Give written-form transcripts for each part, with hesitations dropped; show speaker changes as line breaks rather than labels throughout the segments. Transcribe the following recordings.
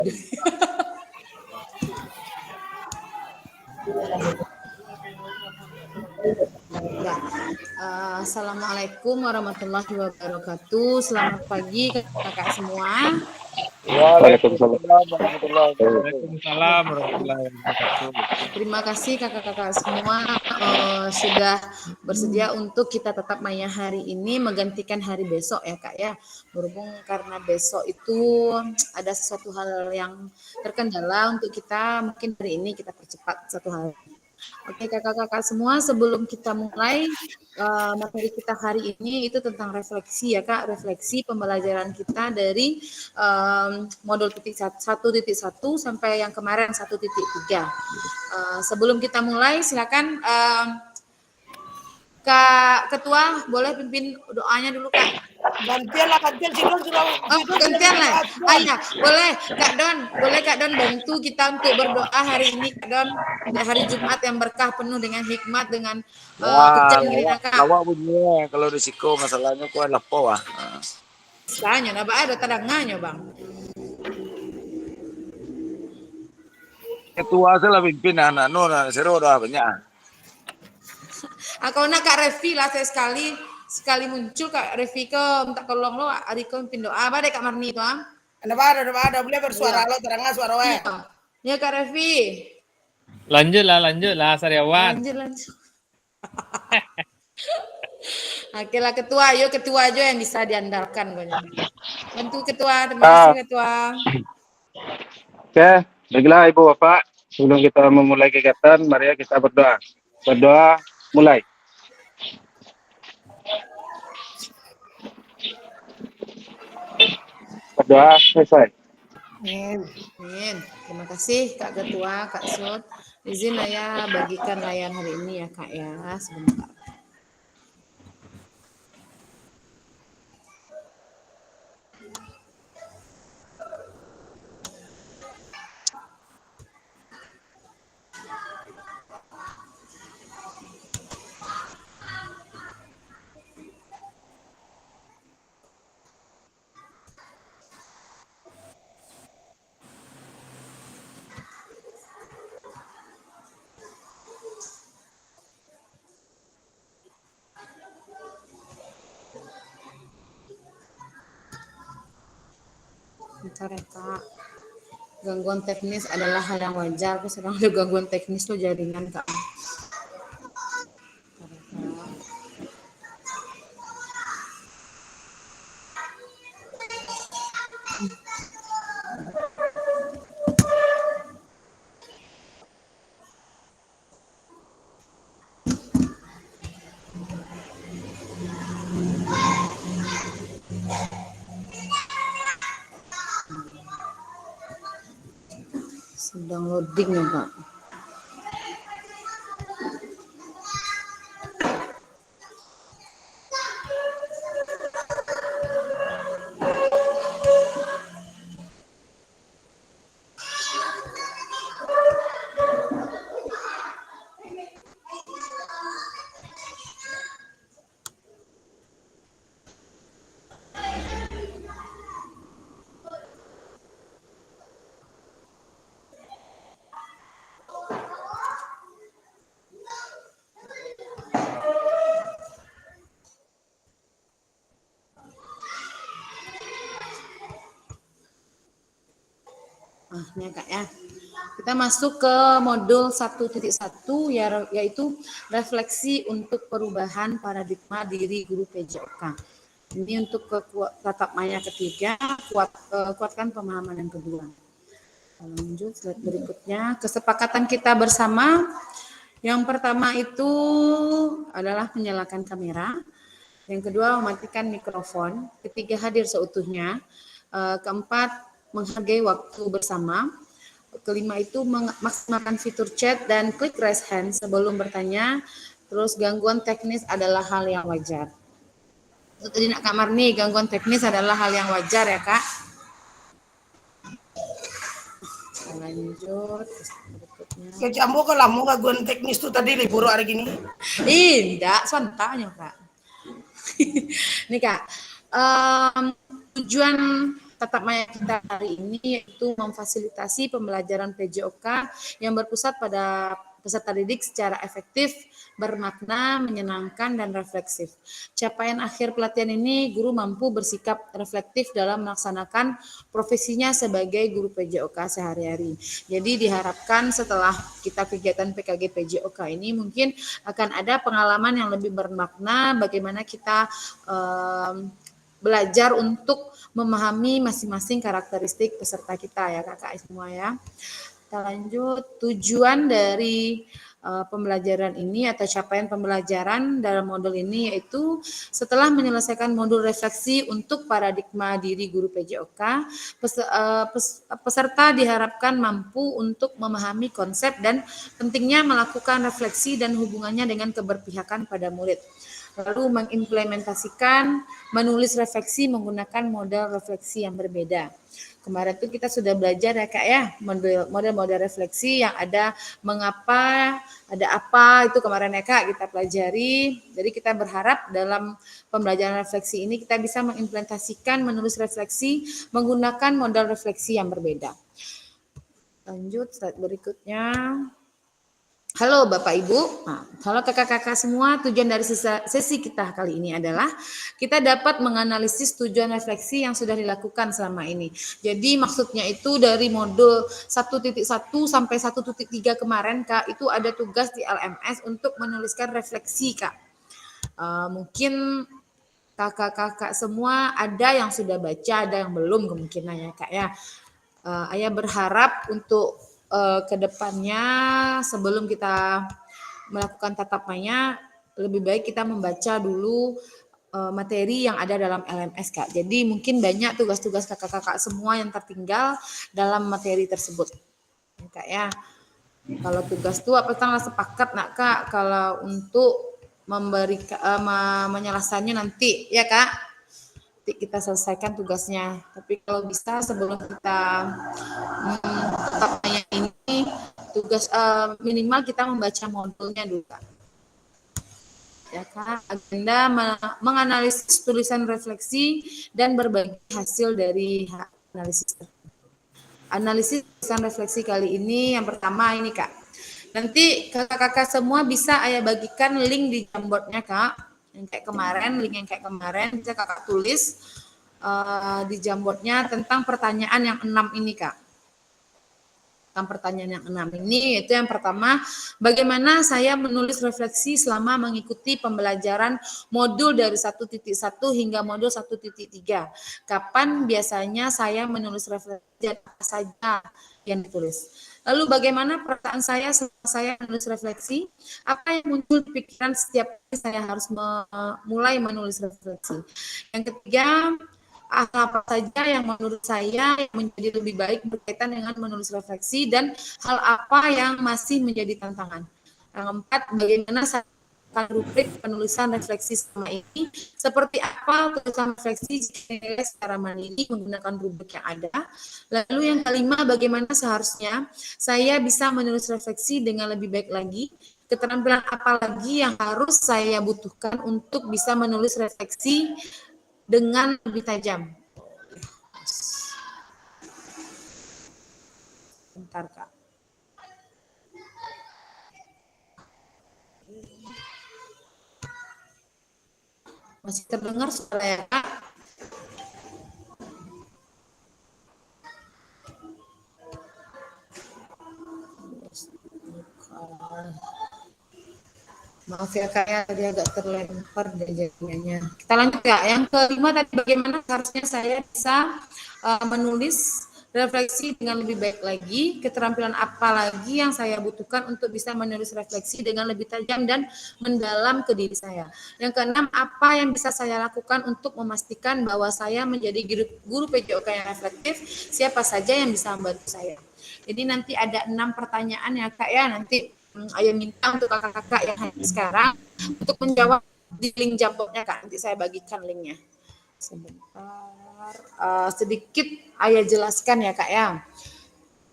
Ya. Assalamualaikum warahmatullahi wabarakatuh. Selamat pagi kakak semua.
Waalaikumsalam warahmatullahi
Waalaikumsalam warahmatullahi wabarakatuh.
Terima kasih kakak-kakak semua sudah bersedia untuk kita tetap maya hari ini menggantikan hari besok ya kak ya. Berhubung karena besok itu ada sesuatu hal yang terkendala untuk kita, mungkin hari ini kita percepat satu hal. Oke kakak-kakak semua, sebelum kita mulai materi kita hari ini itu tentang refleksi ya kak, refleksi pembelajaran kita dari modul 1.1 sampai yang kemarin 1.3. Sebelum kita mulai silakan Kak Ketua boleh pimpin doanya dulu kak.
Gantian Sidon sudah.
Gantian lah. Iya, boleh Kak Don bantu kita untuk berdoa hari ini Kak Don, hari Jumat yang berkah penuh dengan hikmat, dengan keceriaan Kak.
Lawak bunyinya kalau risiko masalahnya ku adalah po ah.
Istilahnya napa ada tadangannya Bang.
Ketua saya pimpin anak seru dah banyak.
Kau nak Kak Revi lah saya sekali muncul Kak Revi ke minta tolong lo adikku pimpin doa apa deh Kak Marni itu ah.
Ada boleh bersuara lo terangnya suara we.
Ya Kak Revi.
Lanjutlah Sariawan.
Lanjut. Oke lah ketua aja yang bisa diandalkan kayaknya. Bantu ketua, terima kasih ketua.
Oke, baiklah Ibu Bapak, sebelum kita memulai kegiatan, mari kita berdoa. Berdoa mulai. Berdoa selesai.
Amin. Terima kasih Kak Ketua, Kak Sud. Izin saya bagikan layar hari ini ya Kak ya, sebentar. Bentar ya Kak. Gangguan teknis adalah hal yang wajar. Sedang ada gangguan teknis tuh jaringan Kak. Sedang loading ya Kak. Ini ya Kak ya. Kita masuk ke modul 1.1 yaitu refleksi untuk perubahan paradigma diri guru PJOK. Ini untuk tatap maya ketiga, kuatkan pemahaman yang kedua. Lanjut slide berikutnya, kesepakatan kita bersama. Yang pertama itu adalah menyalakan kamera. Yang kedua mematikan mikrofon. Ketiga hadir seutuhnya. Keempat menghargai waktu bersama. Kelima itu memaksimalkan fitur chat dan klik raise hand sebelum bertanya. Terus gangguan teknis adalah hal yang wajar. Tadi Kak Marni, gangguan teknis adalah hal yang wajar ya Kak. Lanjut berikutnya.
Ya cambo kalau mau gangguan teknis tuh tadi libur hari gini.
Enggak, sontanya Kak. Nih Kak, tujuan tatap maya kita hari ini yaitu memfasilitasi pembelajaran PJOK yang berpusat pada peserta didik secara efektif, bermakna, menyenangkan, dan refleksif. Capaian akhir pelatihan ini, guru mampu bersikap reflektif dalam melaksanakan profesinya sebagai guru PJOK sehari-hari. Jadi diharapkan setelah kita kegiatan PKG PJOK ini mungkin akan ada pengalaman yang lebih bermakna bagaimana kita belajar untuk memahami masing-masing karakteristik peserta kita ya kakak semua ya. Kita lanjut, tujuan dari pembelajaran ini atau capaian pembelajaran dalam modul ini yaitu setelah menyelesaikan modul refleksi untuk paradigma diri guru PJOK, peserta diharapkan mampu untuk memahami konsep dan pentingnya melakukan refleksi dan hubungannya dengan keberpihakan pada murid. Lalu mengimplementasikan menulis refleksi menggunakan model refleksi yang berbeda. Kemarin itu kita sudah belajar ya kak ya, model-model refleksi yang ada mengapa, ada apa, itu kemarin ya kak kita pelajari. Jadi kita berharap dalam pembelajaran refleksi ini kita bisa mengimplementasikan menulis refleksi menggunakan model refleksi yang berbeda. Lanjut slide berikutnya. Halo Bapak Ibu, halo kakak-kakak semua, tujuan dari sesi kita kali ini adalah kita dapat menganalisis tujuan refleksi yang sudah dilakukan selama ini. Jadi maksudnya itu dari modul 1.1 sampai 1.3 kemarin Kak, itu ada tugas di LMS untuk menuliskan refleksi Kak. Mungkin kakak-kakak semua ada yang sudah baca, ada yang belum kemungkinan ya Kak ya. Ayah berharap untuk kedepannya sebelum kita melakukan tatap maya lebih baik kita membaca dulu materi yang ada dalam LMS Kak. Jadi mungkin banyak tugas-tugas kakak-kakak semua yang tertinggal dalam materi tersebut. Kak ya. Kalau tugas itu apa tanggal sepakat nak Kak kalau untuk menyelesaikannya nanti ya Kak. Kita selesaikan tugasnya. Tapi kalau bisa sebelum kita tatap maya ini tugas minimal kita membaca modulnya dulu Kak. Ya Kak, agenda menganalisis tulisan refleksi dan berbagi hasil dari analisis. Analisis tulisan refleksi kali ini yang pertama ini Kak. Nanti kakak-kakak semua bisa ayah bagikan link di Jamboardnya Kak. Yang kayak kemarin, link yang kayak kemarin bisa kakak tulis di Jamboardnya tentang pertanyaan yang 6 ini Kak. Tentang pertanyaan yang 6 ini, itu yang pertama, bagaimana saya menulis refleksi selama mengikuti pembelajaran modul dari 1.1 hingga modul 1.3. Kapan biasanya saya menulis refleksi dan apa saja yang ditulis. Lalu bagaimana perasaan saya setelah saya menulis refleksi? Apa yang muncul di pikiran setiap kali saya harus mulai menulis refleksi? Yang ketiga, apa saja yang menurut saya menjadi lebih baik berkaitan dengan menulis refleksi dan hal apa yang masih menjadi tantangan. Yang keempat, bagaimana saya rubrik penulisan refleksi selama ini, seperti apa tulisan refleksi jika dinilai secara mandiri menggunakan rubrik yang ada. Lalu yang kelima, bagaimana seharusnya saya bisa menulis refleksi dengan lebih baik lagi, keterampilan apa lagi yang harus saya butuhkan untuk bisa menulis refleksi dengan lebih tajam. Bentar Kak. Masih terdengar suara ya Kak? Maaf ya Kak ya, tadi agak terlempar dari jaringannya. Kita lanjut ya. Yang kelima tadi bagaimana seharusnya saya bisa menulis refleksi dengan lebih baik lagi, keterampilan apa lagi yang saya butuhkan untuk bisa menulis refleksi dengan lebih tajam dan mendalam ke diri saya. Yang keenam, apa yang bisa saya lakukan untuk memastikan bahwa saya menjadi guru PJOK yang reflektif, siapa saja yang bisa membantu saya. Jadi nanti ada 6 pertanyaan ya Kak ya, nanti Ayah minta untuk kakak-kakak yang hadir sekarang untuk menjawab di link Jamboardnya Kak, nanti saya bagikan linknya. Sebentar, sedikit Ayah jelaskan ya Kak ya.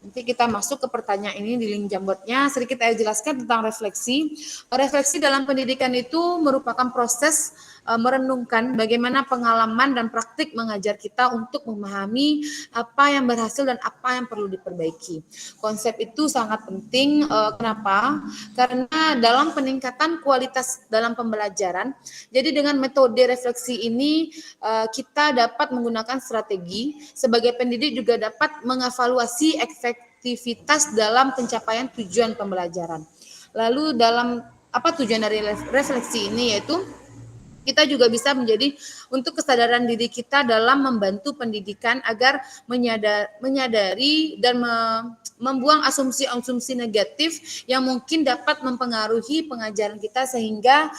Nanti kita masuk ke pertanyaan ini di link Jamboardnya. Sedikit saya jelaskan tentang refleksi. Refleksi dalam pendidikan itu merupakan proses merenungkan bagaimana pengalaman dan praktik mengajar kita untuk memahami apa yang berhasil dan apa yang perlu diperbaiki. Konsep itu sangat penting. Kenapa? Karena dalam peningkatan kualitas dalam pembelajaran, jadi dengan metode refleksi ini kita dapat menggunakan strategi. Sebagai pendidik juga dapat mengevaluasi efektivitas dalam pencapaian tujuan pembelajaran. Lalu dalam apa tujuan dari refleksi ini, yaitu kita juga bisa menjadi untuk kesadaran diri kita dalam membantu pendidikan agar menyadari dan membuang asumsi-asumsi negatif yang mungkin dapat mempengaruhi pengajaran kita sehingga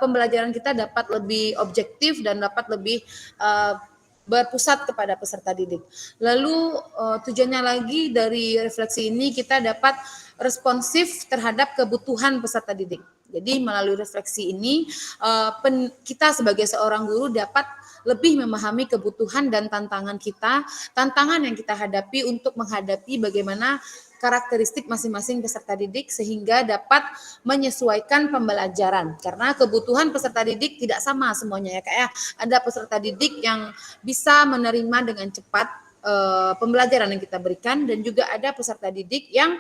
pembelajaran kita dapat lebih objektif dan dapat lebih berpusat kepada peserta didik. Lalu tujuannya lagi dari refleksi ini kita dapat responsif terhadap kebutuhan peserta didik. Jadi melalui refleksi ini kita sebagai seorang guru dapat lebih memahami kebutuhan dan tantangan yang kita hadapi untuk menghadapi bagaimana karakteristik masing-masing peserta didik sehingga dapat menyesuaikan pembelajaran. Karena kebutuhan peserta didik tidak sama semuanya ya Kak ya. Ada peserta didik yang bisa menerima dengan cepat pembelajaran yang kita berikan dan juga ada peserta didik yang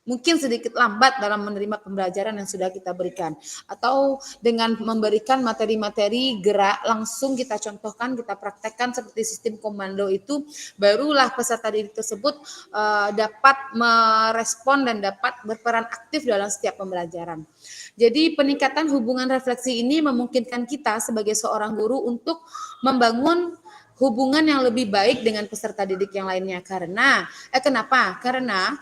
mungkin sedikit lambat dalam menerima pembelajaran yang sudah kita berikan. Atau dengan memberikan materi-materi gerak langsung kita contohkan, kita praktekkan seperti sistem komando itu, barulah peserta didik tersebut dapat merespon dan dapat berperan aktif dalam setiap pembelajaran. Jadi peningkatan hubungan refleksi ini memungkinkan kita sebagai seorang guru untuk membangun hubungan yang lebih baik dengan peserta didik yang lainnya. Kenapa? Karena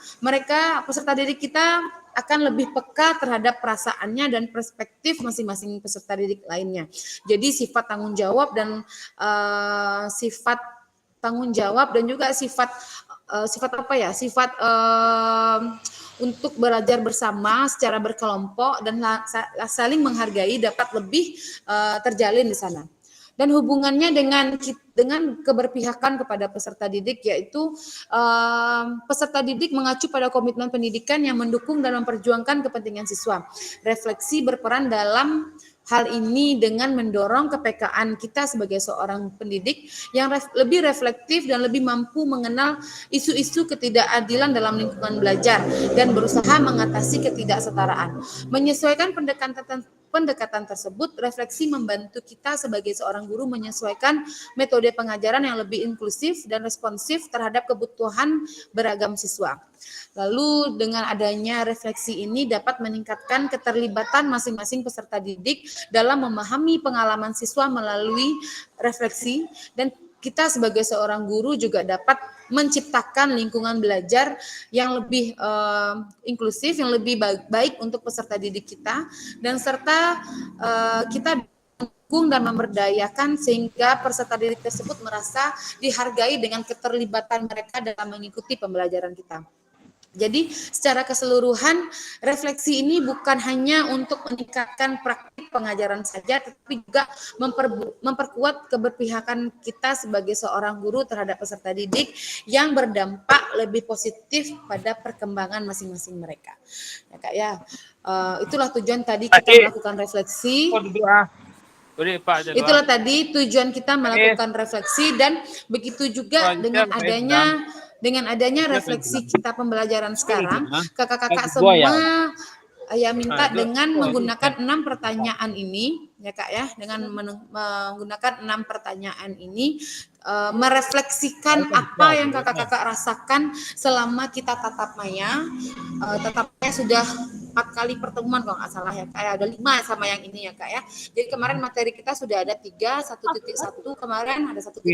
peserta didik kita akan lebih peka terhadap perasaannya dan perspektif masing-masing peserta didik lainnya. Jadi sifat tanggung jawab dan juga sifat untuk belajar bersama secara berkelompok dan saling menghargai dapat lebih terjalin di sana. Dan hubungannya dengan keberpihakan kepada peserta didik, yaitu peserta didik mengacu pada komitmen pendidikan yang mendukung dan memperjuangkan kepentingan siswa. Refleksi berperan dalam hal ini dengan mendorong kepekaan kita sebagai seorang pendidik yang lebih reflektif dan lebih mampu mengenal isu-isu ketidakadilan dalam lingkungan belajar dan berusaha mengatasi ketidaksetaraan. Menyesuaikan pendekatan tersebut, refleksi membantu kita sebagai seorang guru menyesuaikan metode pengajaran yang lebih inklusif dan responsif terhadap kebutuhan beragam siswa. Lalu dengan adanya refleksi ini dapat meningkatkan keterlibatan masing-masing peserta didik dalam memahami pengalaman siswa melalui refleksi, dan kita sebagai seorang guru juga dapat menciptakan lingkungan belajar yang lebih inklusif, yang lebih baik untuk peserta didik kita, dan serta kita mendukung dan memberdayakan sehingga peserta didik tersebut merasa dihargai dengan keterlibatan mereka dalam mengikuti pembelajaran kita. Jadi secara keseluruhan refleksi ini bukan hanya untuk meningkatkan praktik pengajaran saja, tetapi juga memperkuat keberpihakan kita sebagai seorang guru terhadap peserta didik yang berdampak lebih positif pada perkembangan masing-masing mereka. Ya Kak ya, itulah tujuan tadi kita melakukan refleksi. Itulah tadi tujuan kita melakukan refleksi, dan begitu juga dengan adanya refleksi kita pembelajaran sekarang, kakak-kakak semua minta dengan menggunakan 6 pertanyaan ini, ya Kak ya, dengan menggunakan 6 pertanyaan ini, merefleksikan apa yang kakak-kakak rasakan selama kita tatap maya. Tatap maya sudah 4 kali pertemuan kalau nggak salah ya Kak ya, ada 5 sama yang ini ya Kak ya. Jadi kemarin materi kita sudah ada 3, 1.1 kemarin, ada 1.2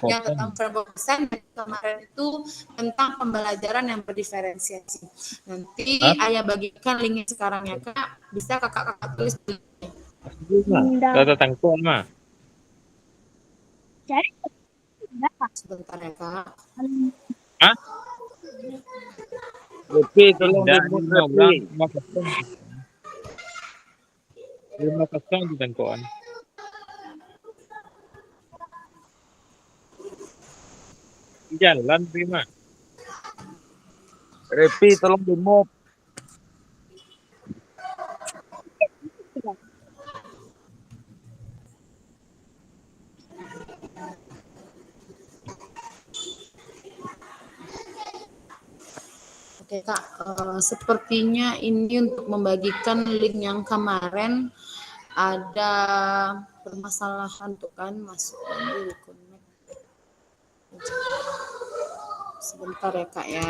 yang tentang pesan, dan kemarin itu tentang pembelajaran yang berdiferensiasi. Nanti Ayah bagikan linknya sekarang ya Kak, bisa kakak-kakak tulis dulu. Sebentar ya Kak.
Lebih tolong dibuat lebih.
5-0 di tangkuan. Jalan prima.
Repi tolong di move.
Oke Kak, sepertinya ini untuk membagikan link yang kemarin ada permasalahan tuh kan masuk dulu connect. Sebentar ya Kak ya.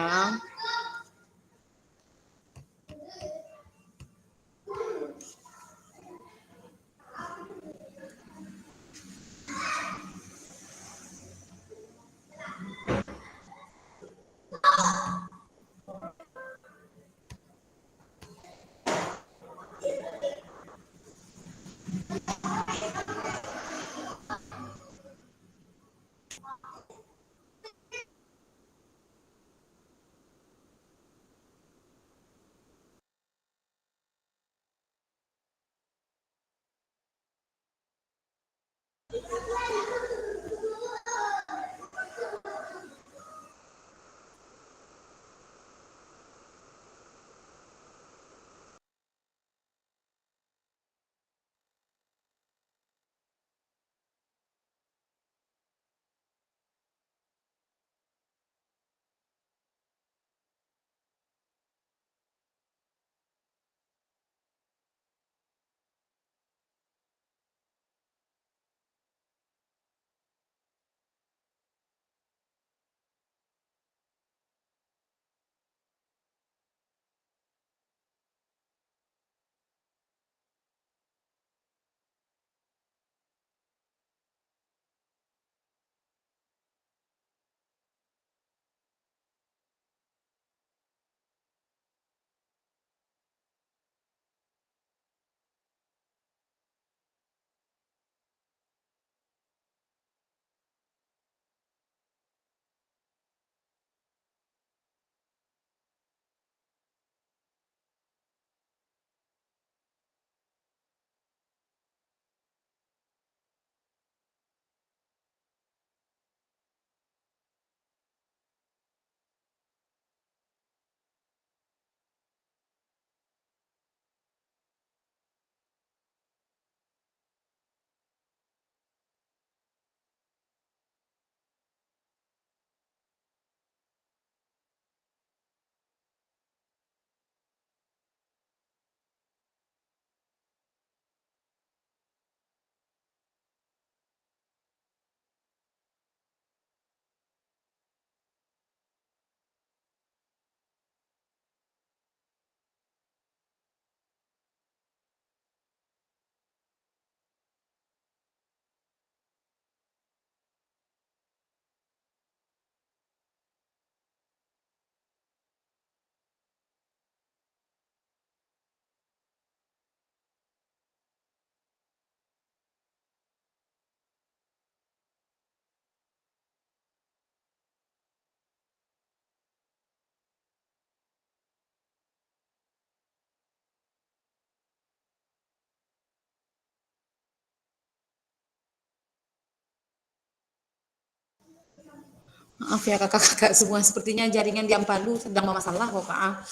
Maaf ya kakak-kakak semua, sepertinya jaringan di Ampadu sedang bermasalah kok Kak.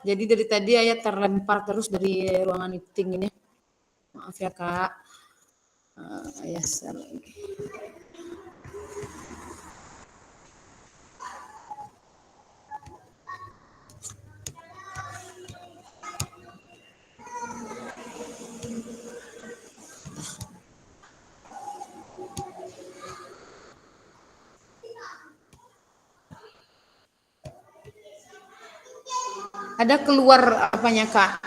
Jadi dari tadi ayat terlempar terus dari ruangan meeting ini. Maaf ya Kak. Ya, ada keluar apanya Kak?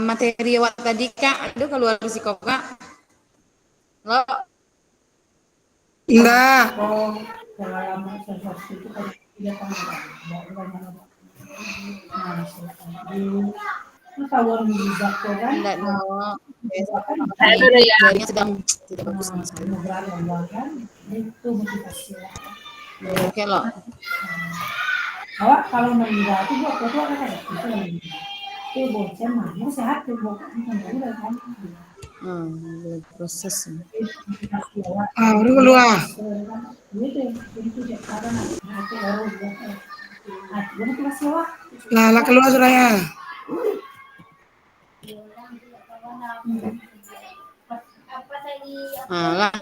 Materi awal tadi Kak, ada keluar risiko Kak? Lo
Enggak.
enggak no. Jaringan sedang tidak bagus sama sekali. Oke loh.
Awak kalau meninggal itu buat foto apa kayak itu meninggal. Itu bocah mah, mau sehat tuh bocah kan.
Lagi proses.
Udah keluar. Lah keluar sudah ya.
Lah.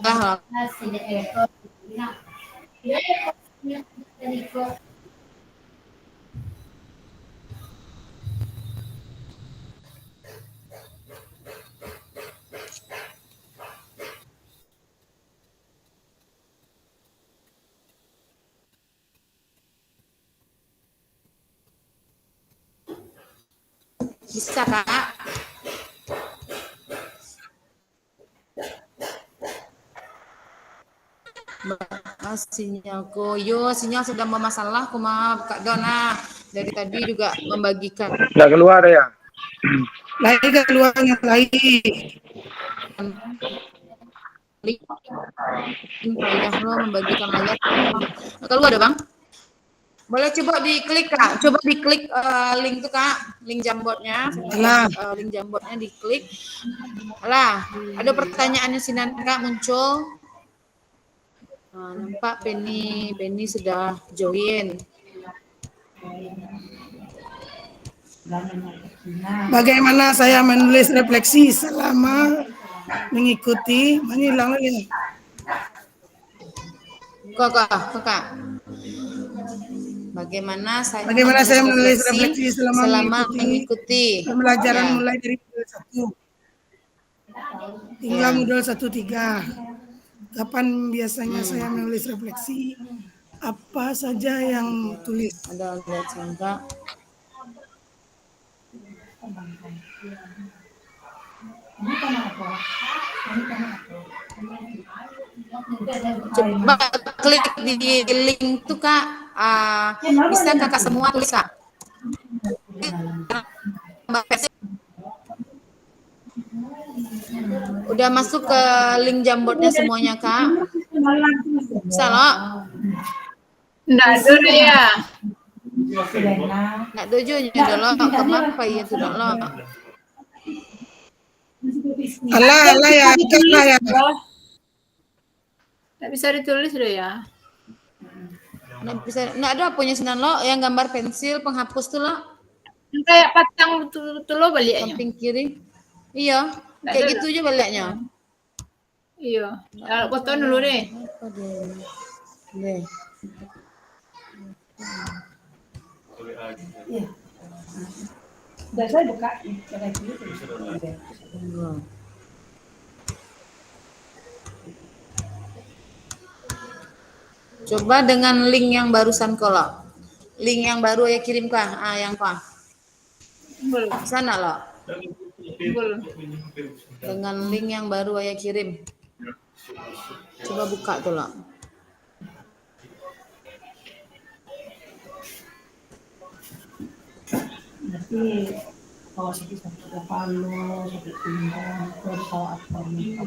Lah. Bisa Kak? Sinyal sedang bermasalah, maaf Kak Dona. Dari tadi juga membagikan.
Nggak keluar ya?
Lagi keluarnya lagi.
Link payah lo membagikan layar. Keluar ada Bang? Boleh coba diklik Kak, coba diklik link tuh Kak, link Jamboardnya, link Jamboardnya diklik. Lah, ada pertanyaannya Sinan Kak muncul. Nampak Penny sudah join.
Bagaimana saya menulis refleksi selama mengikuti menghilang lagi.
Kak. Bagaimana saya
menulis refleksi selama mengikuti pembelajaran mulai dari modul 1 hingga modul 1-3. Kapan biasanya saya menulis refleksi? Apa saja yang tulis?
Ada lihat Kak. Coba klik di link tuh Kak. Bisa Kakak semua tulis Kak. Udah masuk ke link Jamboardnya semuanya Kak. Bisa lo?
Nggak ada ya.
Nggak tujuannya dulu. Kenapa ya tidak lo?
Alah ya.
Nggak bisa ditulis udah ya.
Nggak ada punya Sinan lo yang gambar pensil penghapus tuh lo.
Kayak patang betul lo baliknya.
Samping kiri. Iya, kayak gitu aja baliknya.
Iya. Foto dulu deh.
Deh.
Udah saya buka.
Coba dengan link yang barusan kalau. Link yang baru ya kirim kah? Yang kah?
Belum.
Sana lo.
Belum.
Dengan link yang baru ya kirim. Coba buka tuh lo.
Berarti kalau sakit kepala, sakit pinggang, terus kalau apa nih?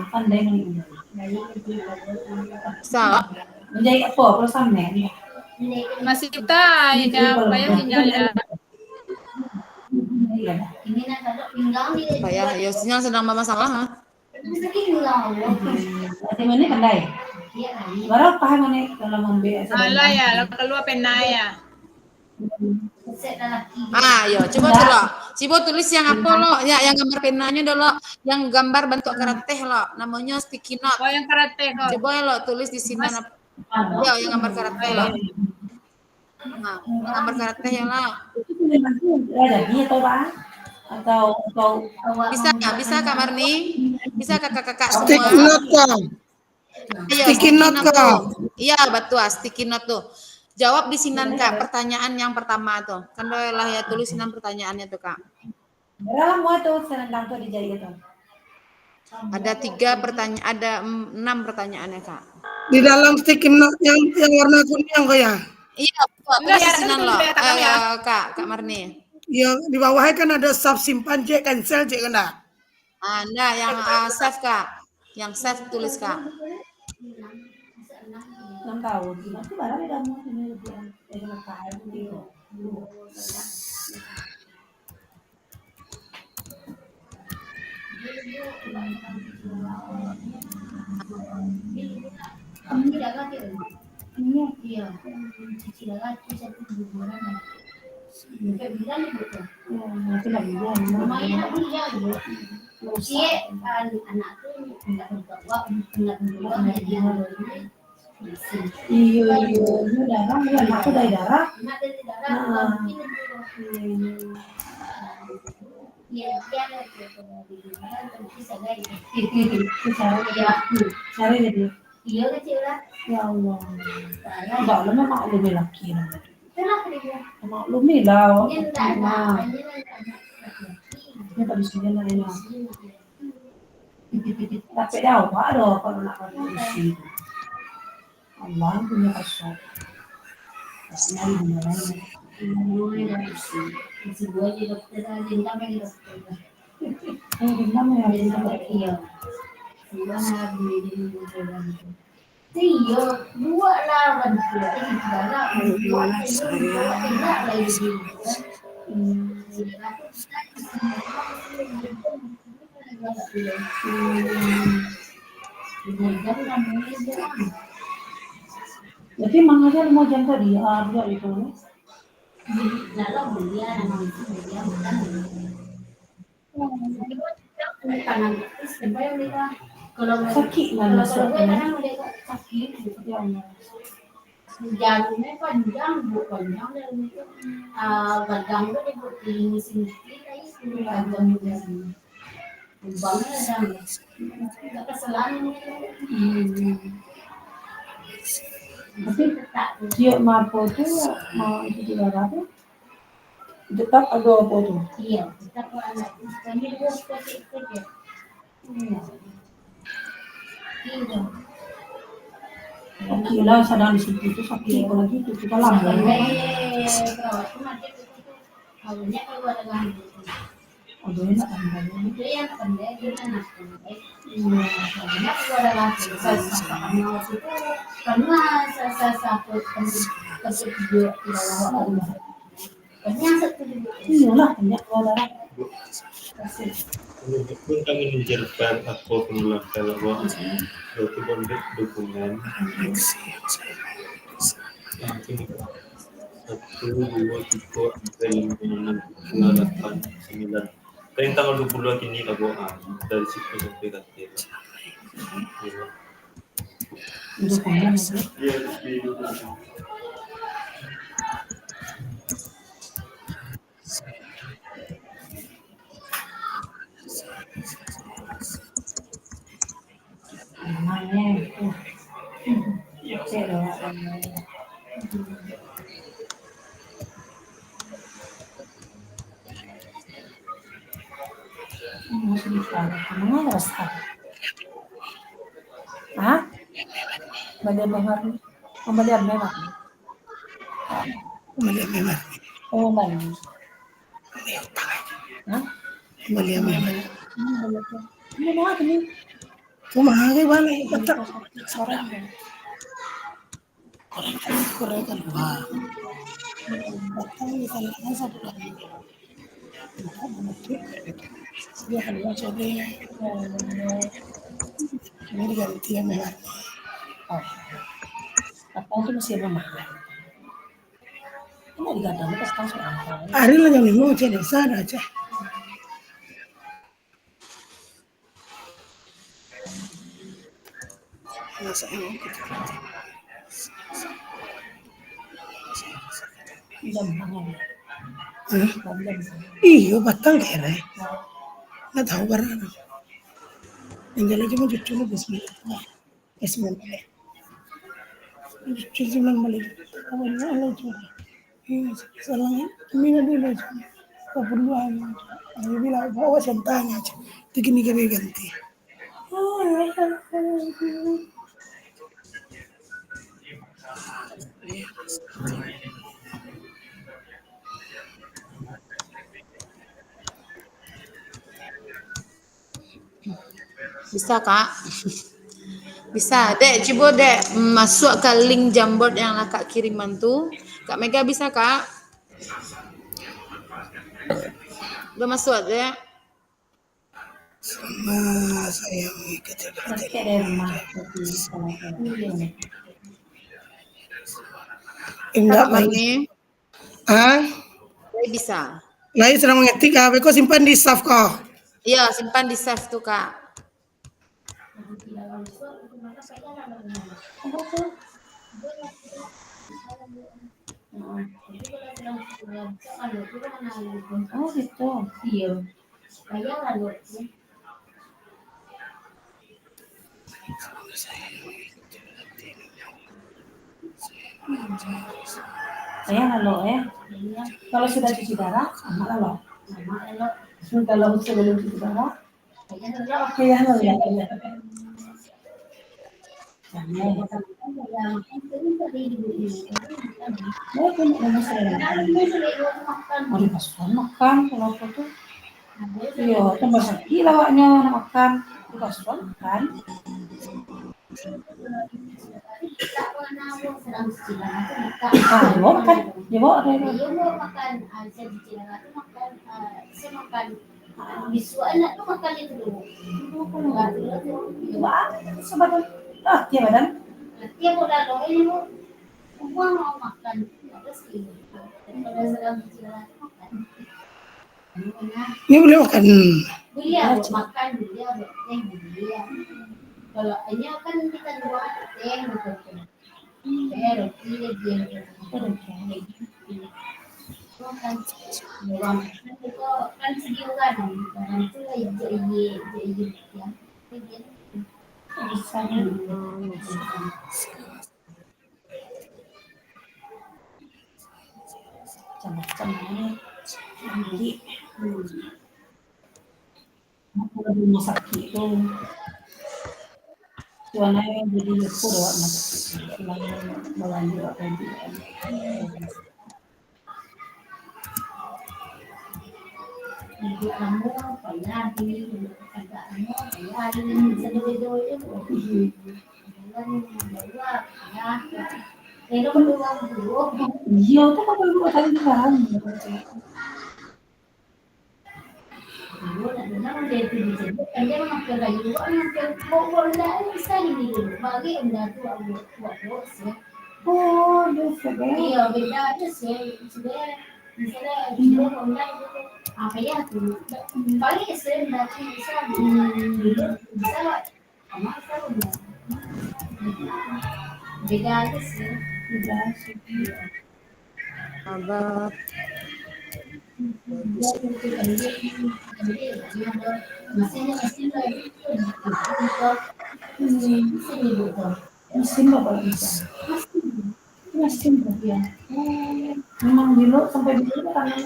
Pandai nih.
Salah.
Menjadi apa? Kalau sampai
Masih kita ya bayar sinyalnya.
Kayak ya sinyal sedang bermasalah. Ha?
Mana pandai? Baru paham mana kalau membeli.
Alah ya, keluar pena ya.
Yo, coba tuh lo. Coba tulis yang apa lo? Ya, yang gambar penanya dulu. Yang gambar bentuk karate lo. Namanya sticky note.
Oh, yang karate kok.
Coba lo tulis di sini. Ya, yang gambar karate lo. Nah, yang gambar karate ya lo.
Ada dia atau Pak? Atau
Bisa Kak Marni? Bisa kakak-kakak semua.
Sticky note kok.
Iya,
sticky note kok.
Iya, betul, sticky note tuh. Jawab di Sinan Kak, pertanyaan yang pertama tuh. Kan lah ya tulis Sinan pertanyaannya tuh Kak.
Berapa muat tuh serendang tuh di jari itu?
Ada 3 pertanyaan, ada 6 pertanyaannya Kak.
Di dalam sticky note yang warna kuning kok ya?
Iya, betul. Tulis di Sinan lo. Kak Marni.
Yang di bawahnya kan ada sub simpan J cancel J kena.
Anda yang save Kak. Yang save tulis Kak.
6 tahun. Nanti barang udah mau ini dia kaya gitu. Iya, darah, aku dari darah. Cari jadi. Iya kecil lah. Ya Allah. Dalamnya maklum laki namanya. Maklum lah. Ini tadi sini lain lah. Tapi dah apa ada kalau nak isi. Allah punya kasih. Kasih beneran. Si gua di dokter Dinda di dokter. Dinda ya iya. Dua hari di dokter. Iya, dua lawan dia. Ini segala gimana saya? Tidak lagi. Jadi makanya mau jam tadi ada itu. Lalu dia kalau sakit mana sakit ya jantungnya panjang bukannya gadang itu di sini gadang lubangnya ada keselan tapi dia mampu tuh mau itu juga apa tetap ada apa tuh iya tetap ada kami dua seperti itu ya gila sedang di situ itu sakit lagi itu kita lambung awalnya kalau ada ganggu itu yang pendek gimana karena kalau ada ganggu karena saya sakit kasih video tidak lama banyak sekali iyalah banyak orang
Pun kami menjelaskan aku pengulangan bahwa suatu bentuk dukungan yang ini 1, 2, 3, 4, 5, 6, 7, 8, 9. Tapi tanggal 20 ini lah dari situ sampai ke
dukungan Hah? Balian memang. Balian memang.
Balian memang.
Oh, balian. Hah?
Balian memang.
Ini mau apa nih?
Cuma hari balik betul.
Sorang.
Korek kan. Wah. Betul kita satu lagi. Dia kan jadi ini diganti ya memang.
Oh. Apa itu masih mahal? Ini diganti pas kan soal.
Hari lah yang lima jadi sana aja. Masa ini kita.
Jam banget.
Iyo batang kere. Nggak tahu karena. Yang jalan cuma cucu lu bismillah. Bismillah. Cucu bilang balik. Awalnya Allah cuma. Iya, salahnya. Kami nggak dulu cuma. Keperluan. Aku bilang bawa sentanya aja. Begini kami ganti.
Bisa Kak? Bisa. Dek, coba Dek masuk ke link Jamboard yang Kak kiriman tuh. Kak Mega bisa Kak? Udah masuk Dek?
Sama saya mengikuti
Pakai dari rumah. Jadi salah satu.
Enggak
Kak
baik.
Marni?
Ah,
Saya bisa.
lain sedang mengetik kah? Kau simpan di save kau.
Iya, simpan di save tuh Kak.
Oh gitu. Iya. Kayak lalu. Saya lalu ya. Kalau sudah cuci darah, sama lalu. Kalau sebelum cuci darah, oke ya lalu ya. Makan kalau itu iya tambah sakit lawaknya makan dikasih kan lo kan dia bawa makan saya makan bisu anak tuh makan itu dulu sebadan dia badan dia mau lalu ini mau makan terus ini pada sedang istirahat makan
Ini boleh makan.
Beliau makan beliau teh beliau. Kalau hanya kan kita dua teh gitu. Teh roti dia makan uang itu kan segiuran kan itu jadi ya. Bisa macam-macam jadi kalau rumah sakit itu suananya jadi kurang melanjut ibu kamu pernah di keadaanmu ya ini sendiri-sendiri itu berdua dulu iya tuh kalau ibu tadi kan dia memakai kayu yang bobol dari sekali dulu bagi anda tuh buat sih oh iya beda aja sih sebenarnya misalnya dia online itu apa ya tuh paling sering nanti bisa sama sama beda aja sih
Abah
mesin apa bisa mesin ya memang dulu sampai dulu karena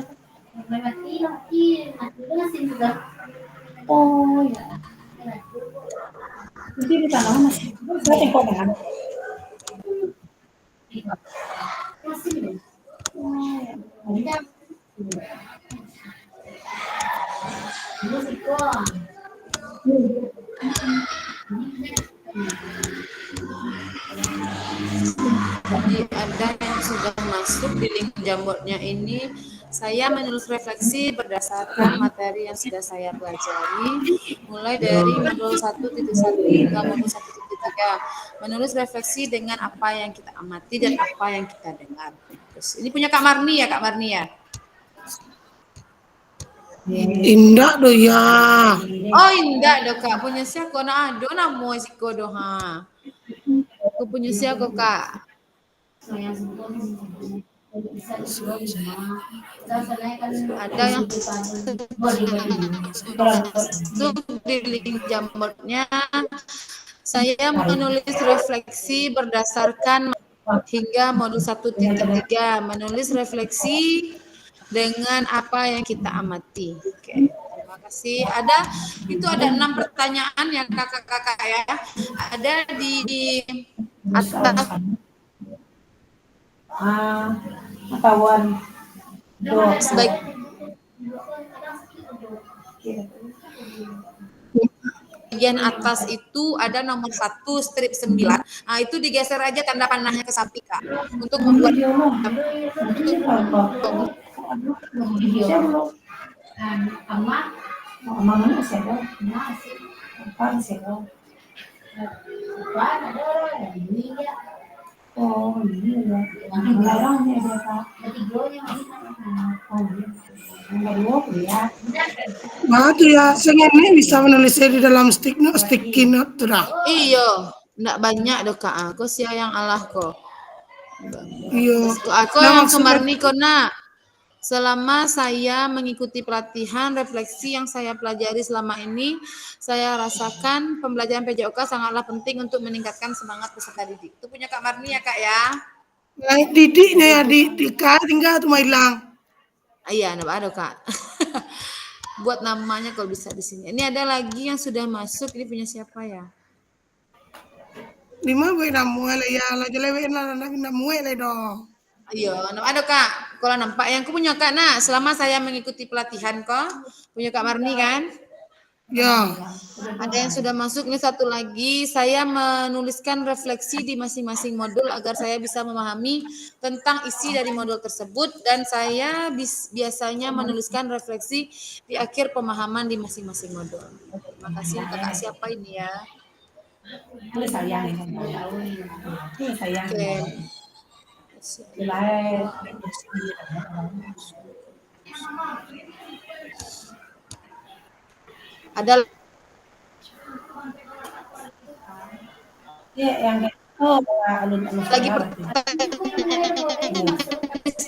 mati mesin juga oh ya jadi di tanah masih saya tengok dengan mesin oh ya
Jadi ada yang sudah masuk di link Jamboardnya ini. Saya menulis refleksi berdasarkan materi yang sudah saya pelajari, mulai dari modul 1.1 hingga modul 1.3. Menulis refleksi dengan apa yang kita amati dan apa yang kita dengar. Terus ini punya Kak Marni ya, Kak Marni ya?
Indah do ya.
Oh indah do Kak, punya siapa? Nah, do namo siko do ha. Aku punya siapa Kak? Ada yang di link Jamboardnya. Saya menulis refleksi berdasarkan hingga modul 1.3, menulis refleksi dengan apa yang kita amati. Oke, terima kasih. Itu ada 6 pertanyaan ya kakak-kakak ya. Ada di atas
kawan
sebaik bagian atas itu ada nomor 1 strip 9. Nah, itu digeser aja tanda panahnya ke samping, Kak. Untuk membuat
Oh iya, larangnya dia Kak.
Nah itu ya, saya ini bisa menulisnya di dalam sticky note tuh dah.
iya, ndak banyak dong Kak. Aku sih yang Allah kok.
Iya.
Aku yang Sumarni kona. Selama saya mengikuti pelatihan refleksi yang saya pelajari selama ini, saya rasakan pembelajaran PJOK sangatlah penting untuk meningkatkan semangat peserta didik. Itu punya Kak Marni ya Kak ya?
Nah, didiknya ya di Kak tinggal tuh hilang.
Iya, ada Kak. Buat namanya kalau bisa di sini. Ini ada lagi yang sudah masuk. Ini punya siapa ya?
5 gue namuel ya, lagi lewe na namuel dong.
Iya, ada Kak. Kalau nampak yang aku punya Kak, nah selama saya mengikuti pelatihan kok, punya Kak Marni kan?
Ya.
Ada yang sudah masuk, ini satu lagi, saya menuliskan refleksi di masing-masing modul agar saya bisa memahami tentang isi dari modul tersebut dan saya biasanya menuliskan refleksi di akhir pemahaman di masing-masing modul. Terima kasih Kakak siapa ini ya?
Sayang.
Oke. Ada lagi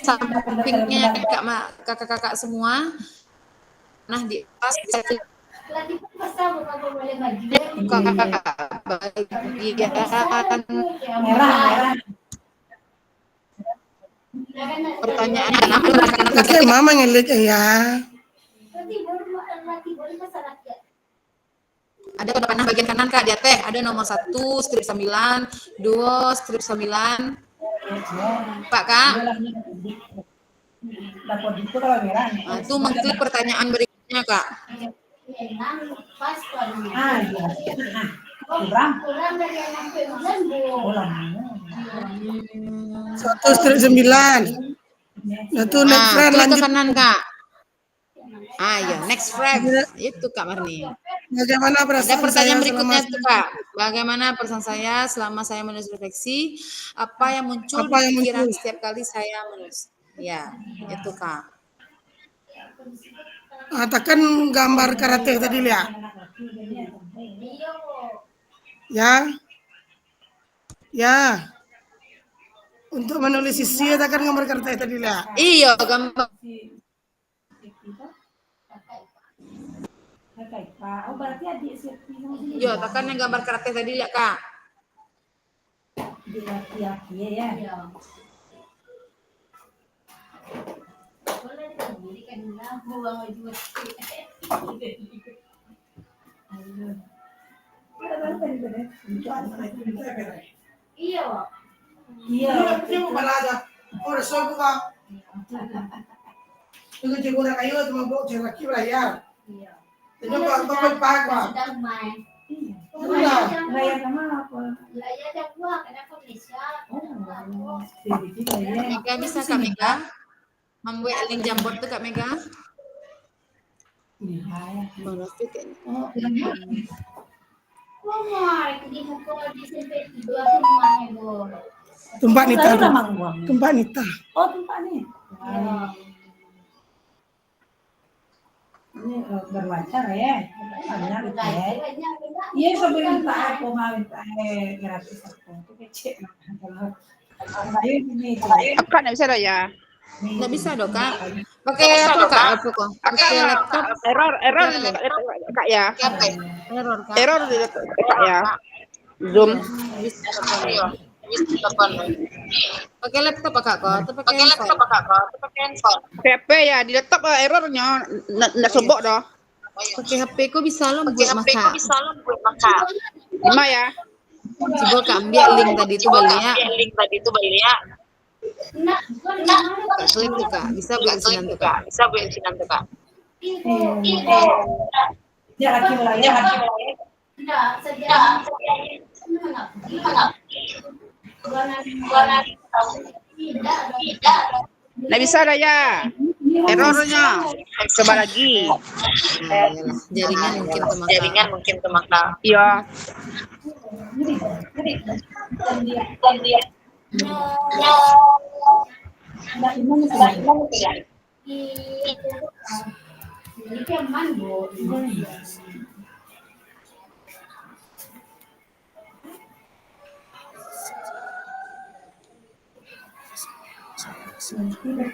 sampingnya kakak-kakak semua. Nah di atas bisa
Merah.
pertanyaan
Oke, mama ngelit ya.
ada tanda panah bagian kanan Kak dia teh ada nomor 1 strip 9, 2 strip 9. Pak Kak. Nah, itu mengklik pertanyaan berikutnya Kak.
Satu strip 9. Itu next friend
klik
lanjut.
ke kanan Kak. Ya next friend itu Kak Marni.
Bagaimana
Ada pertanyaan berikutnya
selama...
tuh Kak. Bagaimana perasaan saya selama saya menulis refleksi? Apa yang muncul di pikiran setiap kali saya menulis? Ya, itu Kak.
Tekan gambar karate tadi lihat. Ya. Untuk menulis isi tekan gambar karate tadi lihat.
Iya, gambar.
Oh berarti adik
Iya, tekan yang gambar karate tadi lihat Kak.
di laki-laki ya. Iya. Iya.
Iya, balada. Ora so buka. Itu juga kayu cuma bawa ceraki bayar.
Iya.
Itu kok pakai.
Bayar sama apa?
Bayar dah buat kenapa bisa?
Mega bisa Kak Mega? Membuat link Jamboard tuh Kak Mega? Mana tuh kayaknya?
Tumpak Nita. Tumpak Nita.
Oh, tumpak nih. Ini berwajar ya. Benar ya. Iya, sebelum tak aku mau gratis aku. Itu kecil. Saya ini.
Kak nggak bisa ya?
Nggak bisa dong Kak. Pakai apa Kak? Apa kok? Pakai laptop?
Error Kak ya.
Apa? Error Kak.
Error di Kak ya. Zoom.
Pakai laptop apa Kak? Atau pakai laptop apa Kak?
PP ya di laptop errornya nggak sobok dah.
Pakai HP ku bisa lo buat maka.
5 ya.
Coba Kak ambil link tadi itu balik ya. Kak klik tuh Kak. Bisa buat sinan tuh Kak.
Ya laki wilayah.
Enggak, sedianya. Enggak. Tidak.
Nggak bisa dah ya. Errornya. Coba lagi.
Jaringan mungkin kemakan.
Iya.
Ini aman, Bu.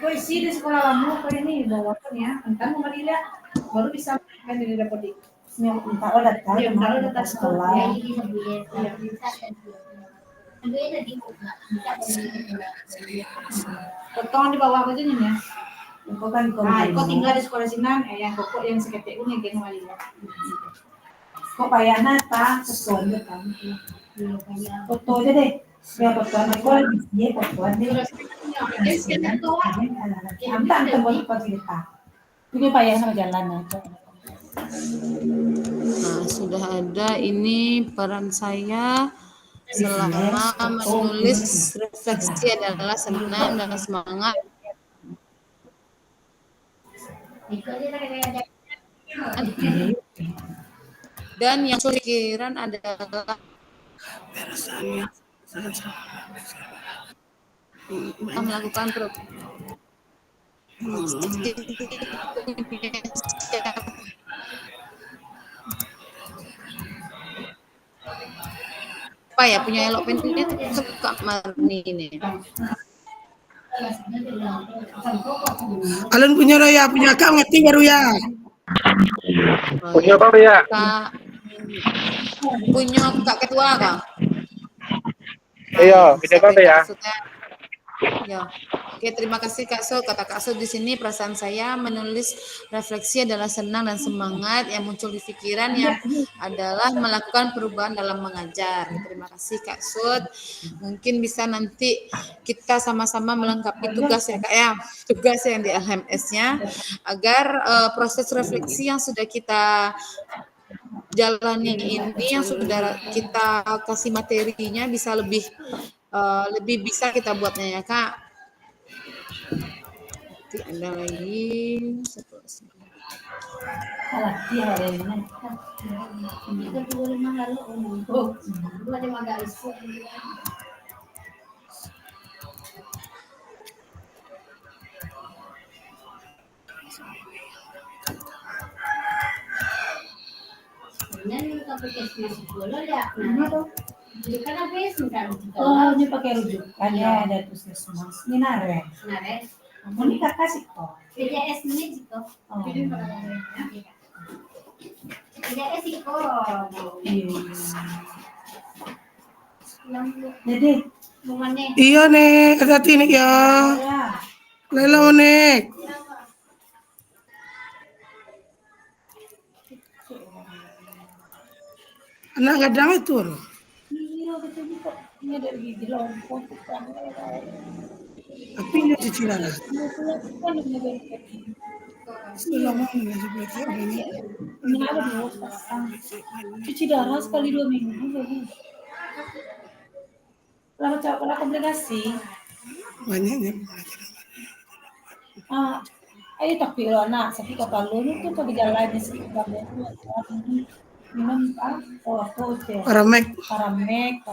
Kau isi di sekolah lama kau ini bawakan ya, entar mau dilihat baru bisa kan di dapat di. Entar lo datang, entar lo datang sekolah. Potong di bawah aja nih ya. Kau kan kau tinggal di sekolah sinan, yang pokok yang seketek ini yang kau lihat. Kau payah nata sesuatu kan. Foto aja deh. Ya fotoan aku lagi dia fotoan deh. Antar boleh kau cerita. Ini payah sama jalan aja.
Nah, sudah ada ini peran saya selama menulis refleksi adalah senang dan semangat. Dan yang pikiran adalah kita melakukan apa ya punya elok pentingnya suka Marni ini.
Kalian punya Raya, punya Kak ngerti baru ya.
Punya apa ya?
Punya Kak Ketua Kak.
Iya, punya apa ya?
Ya. Oke, terima kasih Kak So. Kata Kak So di sini perasaan saya menulis refleksi adalah senang dan semangat yang muncul di pikiran yang adalah melakukan perubahan dalam mengajar. Terima kasih Kak Sud. Mungkin bisa nanti kita sama-sama melengkapi tugas ya Kak ya. Tugas yang di LMS-nya agar proses refleksi yang sudah kita jalani ini yang sudah kita kasih materinya bisa lebih bisa kita buatnya ya Kak. Nanti ada lagi
Oh, ini pakai rujukan ya, ada puskesmas. Ini Nare. Ini kakak sih kok.
PJS ini sih kok. PJS sih kok.
Jadi,
Iya nek, hati-hati nek ya. Lela nek. Anak gadang itu loh.
iya betul kok. Ini ada gigi lompong.
Tapi ini cicilan lah. Selama ini
Ini ada 2 pasang. Cuci darah sekali 2 minggu. Kalau komplikasi.
banyaknya.
Ayo tapi lo anak, sakit kata lo itu tuh gejalanya sih kamu minum
Paramek.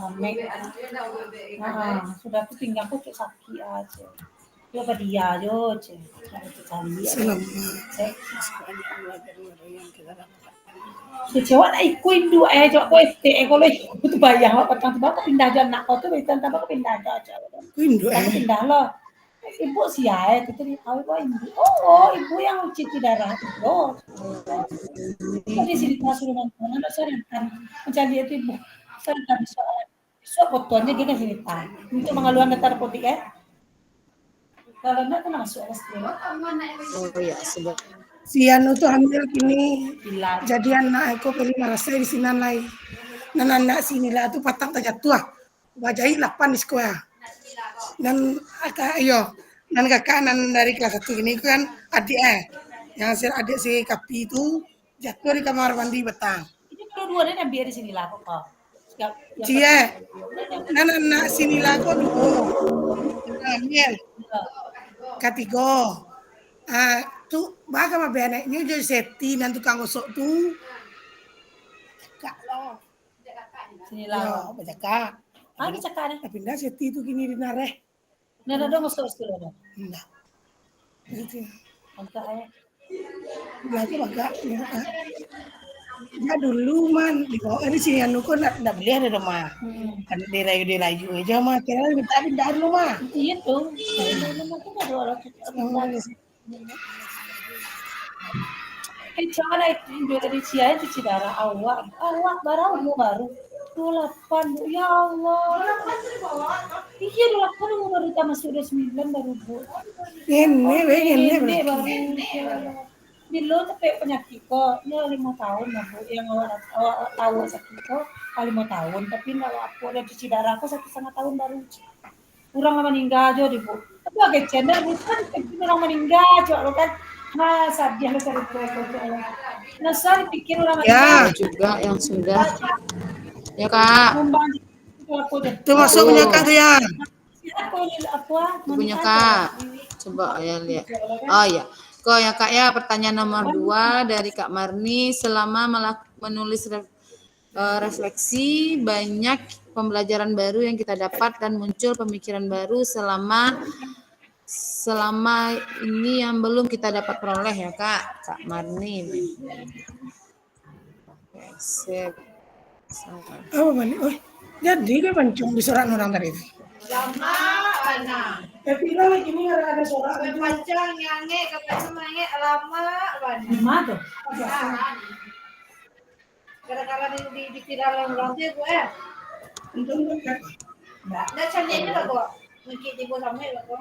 Sudah tuh pinggang tuh sakit aja. Dia apa dia aja,
Selamat.
Kecewa nak ikuin dua coba kau kalau itu bayang lo petang tiba kau pindah aja nak kau tuh betul tambah kau pindah aja.
Windu
Pindah lo. Ibu sih ya, itu tahu kok ibu. Oh, ibu yang cuci darah itu. Jadi cerita suruh nonton, ada serentan mencari itu ibu. Serentan soal fotonya dia kan cerita. Untuk mengaluan data narkotik ya. Kalau enggak kena masuk ST.
oh ya sebab
si Anu tuh hamil kini. Jadi anak aku pilih merasa di sini lain. Dan anak sini lah tuh patang terjatuh. Wajahi 8 di sekolah. Dan kakak dari kelas 1 ini kan adik yang adik si Kapi itu jatuh di kamar mandi petang.
dua dia biar di sini lah kok.
Cie, anak sini lah kok dulu. Ambil. Katigo. Tu baga mabeneknya jadi seti dan tukang gosok tu. Kak lo.
Sini lah.
Baca kak.
Ini cakap
Tapi ndak seti tu kini dinareh.
Nada dong gosok sekali.
Ndak. Itu.
Angkat aja.
Lagi baga. Ya dulu man di bawah ini sini anu kok ndak beli ada rumah. Kan dirayu aja mah kira minta pindah rumah.
Iya tuh. Itu ada orang. Cara itu dari Cia itu Cidara awak baru 28 ya Allah. Iya 28 mau baru masuk udah 9 baru bu.
Ini
baru. Bilo tapi penyakit kok ya 5 tahun lah bu yang awak tahu sakit kok 5 tahun tapi kalau aku ada cuci darah aku 1,5 tahun baru. Kurang meninggal aja di bu. Tapi agak cendera bukan orang meninggal coba kan. Masa dia harus cari proyek. Nah, saya pikir orang
ya juga yang sudah. Ya Kak.
Itu masuk punya Kak tuh ya.
Punya Kak. Coba ya lihat. Oh ya. Kok ya Kak ya, pertanyaan nomor 2 dari Kak Marni, selama menulis refleksi banyak pembelajaran baru yang kita dapat dan muncul pemikiran baru selama ini yang belum kita dapat peroleh ya Kak Marni. Sip.
Oh, jadi dia pancung di surat orang tadi itu.
Lama mana?
Tapi lagi ini ada surat
Pancang nyanyi kepada nyanyi lama mana?
Mana?
Gara-gara di viral orang tu gue.
Untung kan.
Dah cantik ni lah gue. Mungkin di gue sama lah gue.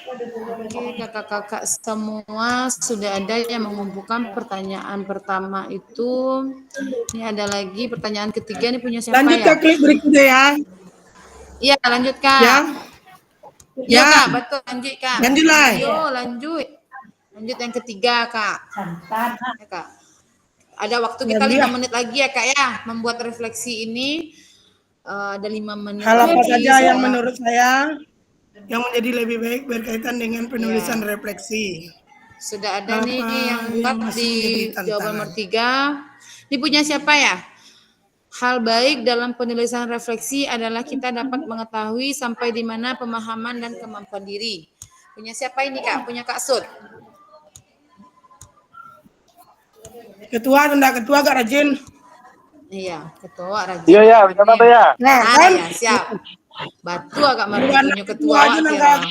Oke, kakak-kakak semua sudah ada yang mengumpulkan pertanyaan pertama itu. Ini ada lagi pertanyaan ketiga, ini punya siapa
lanjut
ya?
Kak, klik berikutnya ya.
Iya, lanjut Kak. Ya Kak, betul, lanjut Kak.
Lanjut lah.
Yo, lanjut. Lanjut yang ketiga Kak. Ya, Kak. Ada waktu kita 5 menit lagi ya Kak ya, membuat refleksi ini. Ada 5 menit.
Hal apa
lagi,
saja yang menurut saya yang menjadi lebih baik berkaitan dengan penulisan refleksi.
Sudah ada nih yang buat di jawaban nomor 3. Ini punya siapa ya? Hal baik dalam penulisan refleksi adalah kita dapat mengetahui sampai di mana pemahaman dan kemampuan diri. Punya siapa ini Kak? Punya Kak Sud.
Ketua atau enggak ketua Kak Rajin?
Iya, ketua Rajin.
Iya ya, bisa apa ya?
Nah, kan?
Ya, siap. Batu agak punya ketua
aja
kira.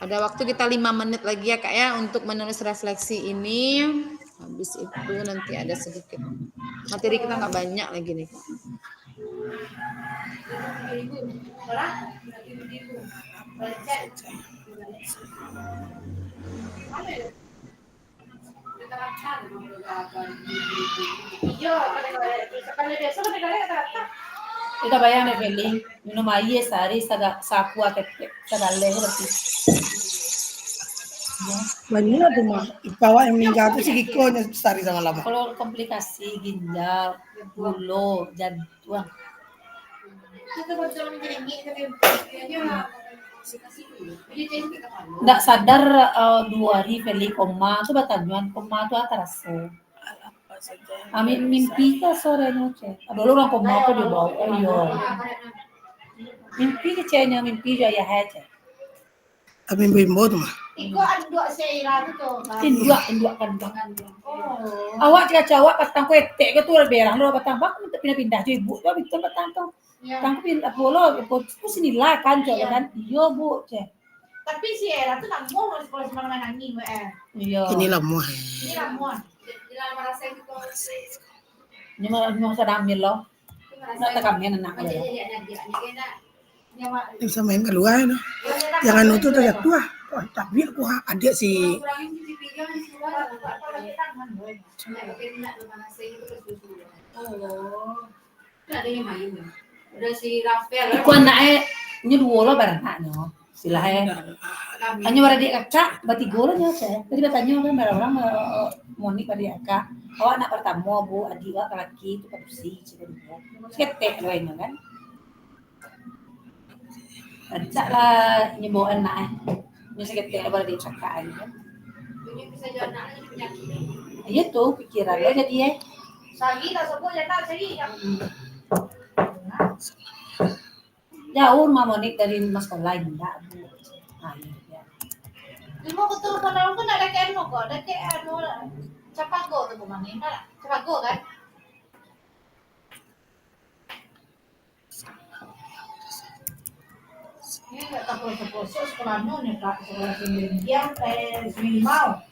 Ada waktu kita 5 menit lagi ya Kak ya untuk menulis refleksi ini. Habis itu nanti ada sedikit materi, kita nggak banyak lagi nih Kak.
Kita bayang deh feeling minum air sehari sapu atau sedale berarti.
Banyak tuh mah. Bawa yang meninggal tuh si Kiko sehari sama lama.
Kalau komplikasi ginjal, gula, jantung. Nggak sadar 2 hari Feli koma tuh batanyuan koma tuh terasa. Amin mimpi ke sore noche. Dulu orang koma aku di bawah. Oh iya. Mimpi kecenya mimpi aja aja.
Amin bimbo tuh mah.
Iko anduk seira tu tu.
Induk kan. Awak cakap patang kuetek ke tu berang lo patang bak minta pindah-pindah je ibu tu betul patang tu. Tang pindah bola tu sini lah kan coba kan. Iya bu cek.
Tapi si Era tu nak mau sekolah semana nangis
Iya.
Ini lah muah.
Ini lah mau. Di dalam rasa itu.
Ini mau sedang ambil lo. Nak tak kami anak
Macam dia nak.
Yang sama yang keluar no. Jangan nutup aja tua. Oh, tapi aku adik si
Udah si Rafael.
Iku anaknya nyuruh lo barang anaknya. Silahnya. Hanya pada dia kakak, berarti golnya saya. Tadi bertanya kan orang mau nikah pada kakak. Oh anak pertama bu, adik laki itu kan si ketek loh ini kan. Ajak lah nyebut anak. Nyusi ketek pada dia kakak ini kan.
Jadi bisa jual anaknya penyakit.
Iya tuh pikirannya jadi ya.
Sagi tak sebut jangan sagi.
Jauh mama nik dari mas sekolah enggak bu. Nah, ya.
Lima betul kalau pun ada kayak anu kok, ada kayak anu capago tu bukan ni, ada capago kan? Ini tak tahu sekolah sekolah ni kak sekolah sendiri dia minimal.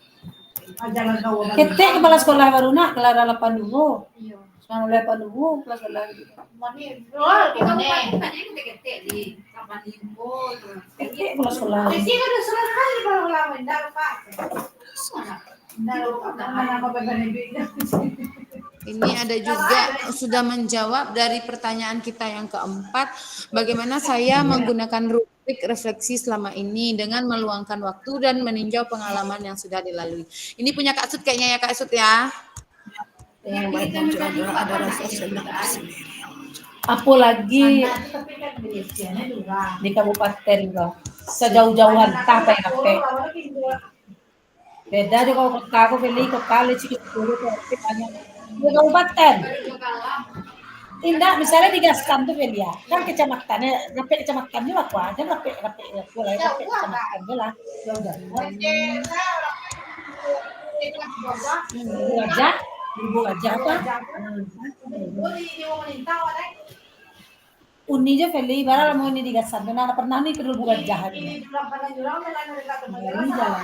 Ajaran kau.
Ketek kepala sekolah baru nak kelar 8 dulu.
Iya.
Sekarang 8 dulu kelas kelar gitu.
Mani, luar di mana? Tanya ketek di kapan info.
Ketek kepala sekolah.
Di sini ada surat kali kalau lama tidak pak.
Ini ada juga sudah menjawab dari pertanyaan kita yang keempat, bagaimana saya menggunakan rubrik refleksi selama ini dengan meluangkan waktu dan meninjau pengalaman yang sudah dilalui. Ini punya Kak Sud kayaknya ya Kak Sud ya.
yang baik muncul ada rasa senang sendiri.
Apalagi di kabupaten kok sejauh-jauhan tak apa. Beda deh kalau aku beli ke kali sih dulu banyak di kabupaten. Tidak, misalnya digaskan tuh ya, kan kecamatannya, sampai kecamatannya lah kuah, dan sampai kecamatannya lah, udah. Ibu aja apa? Uni aja Feli, barang mau ini digaskan, karena pernah nih kedua bukan jahat. Ini jalan.